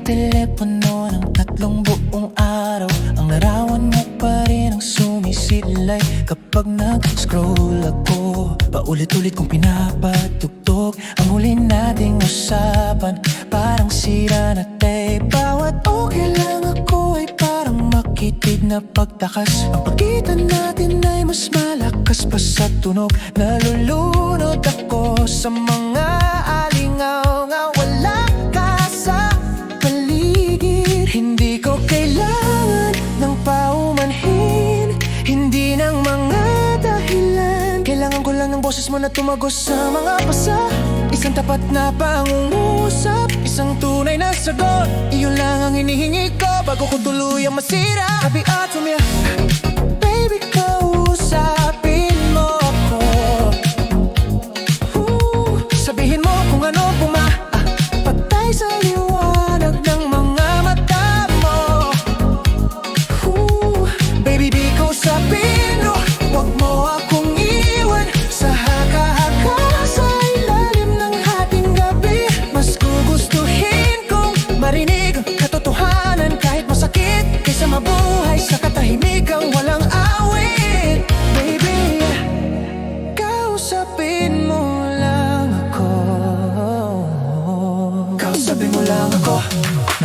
telepono ng 3 buong araw. Ang larawan mo pa rin ang sumisilay kapag nag-scroll ako. Paulit-ulit kong pinapatugtog ang huli nating usapan. Parang sira na tape. Bawat okay lang ako ay parang makitid na pagtakas. Ang pagitan natin ay mas malakas pa sa tunog. Nalulunod ako sa mga alingaw nga wala ka sa paligid. Hindi ko kailangan ng paumanhin, hindi ng mga dahilan. Kailangan ko lang ng boses mo na tumagos sa mga pasa. Isang tapat na pangungusap, isang tunay na sagot. Iyon lang ang hinihingi ko bago ko tuluyang masira. Happy at sumya, baby, kausapin mo ako. Sabihin mo kung ano patay sa liwanag ng mga mata mo. Baby, di kausapin mo, wag mo akong iwan sa haka-haka sa ilalim ng hating gabi. Mas gugustuhin kong marinig ang katotohanan kahit masakit, kaysa mabuhay sa katahimikang walang awit. Baby, kausapin mo lang ako. Kausapin mo lang ako.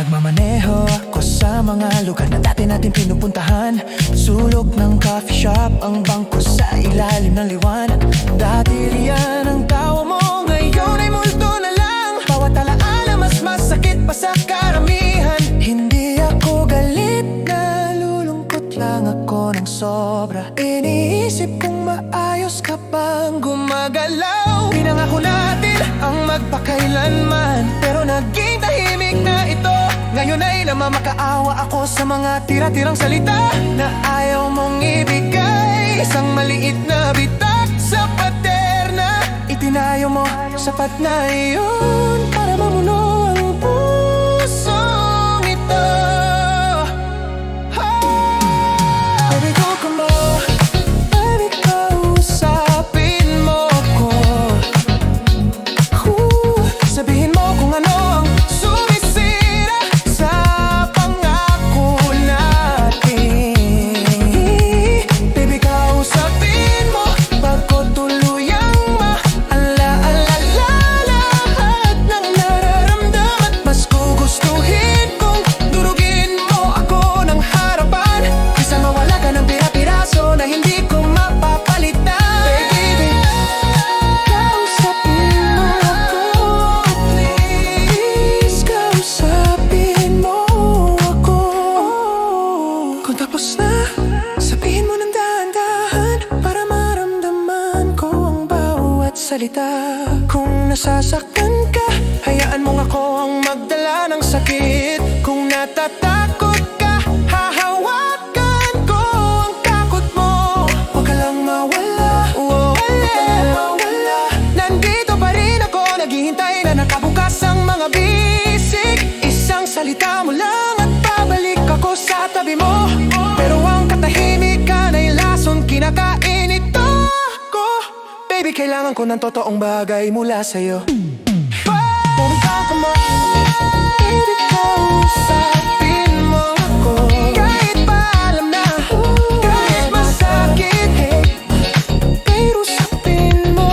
Nagmamaneho ako sa mga lugar na dati natin pinupuntahan. Sulok ng coffee shop, ang bangko sa ilalim ng liwanag. Dati riyan ang tawa mo, ngayon ay multo na lang. Bawat alaala mas masakit pa sa karamihan. Hindi ako galit, nalulungkot lang ako ng sobra. Iniisip kung maayos ka bang gumagalaw. Pinangako natin ang magpakailanman, pero naging tahimik na ito. Ngayon ay namamakaawa ako sa mga tira-tirang salita na ayaw mong ibigay. Isang maliit na bitak sa paterna, itinayo mo, sapat na iyon para mamuno ang pusong ito. Baby, go ka mo, baby, kausapin mo ko. Sabihin mo kung ano ang sumisira sa pangako natin. Baby, kausapin mo bago tuluyang maalaala lahat ng nararamdaman. Mas gugustuhin kong durugin mo ako ng harapan, kaysa mawala ka ng pira-piraso na hindi ko mapapalitan. Baby, kausapin mo ako. Please, kausapin mo ako. Kung tapos na, sabihin mo ng dahan-dahan para maramdaman ko ang bawat salita. Kung nasasaktan ka, hayaan mo ako ang magdala ng sakit. Kung natatakot ka, hahawakan ko ang takot mo. Huwag ka lang mawala, mawala. Nandito pa rin ako, naghihintay na nakabukas ang mga bisig. Isang salita mo lang at babalik ako sa tabi mo. Pero ang katahimikan ay lason kinakain ito ko. Baby, kailangan ko ng totoong bagay mula sa'yo. Pumunta ka mo, baby, kausapin mo ako. Kahit pa alam na, kahit masakit, pero sapin mo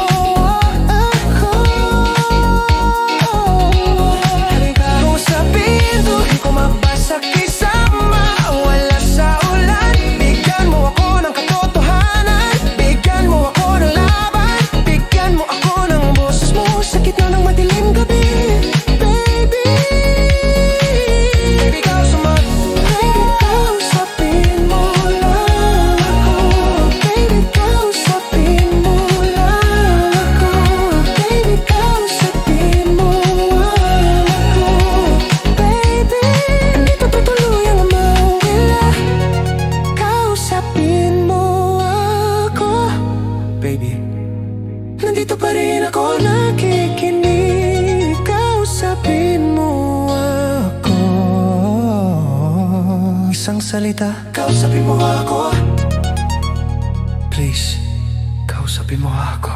ako. Kung sabihin to, di ko mabasa kisama, wala sa ulan. Bigyan mo ako ng katotohanan, bigyan mo ako ng laban, bigyan mo ako ng boses mo sa gitna ng madilim gabi. Baby, baby, kausapin mo lang ako. Baby, kausapin mo lang ako. Baby, kausapin mo lang ako. Baby, andito tutuluyang mawala. Kausapin mo ako. Baby, nandito pa rin ako nakikinig. Kausapin mo ako. Isang salita, kausapin mo ako. Please, kausapin mo ako.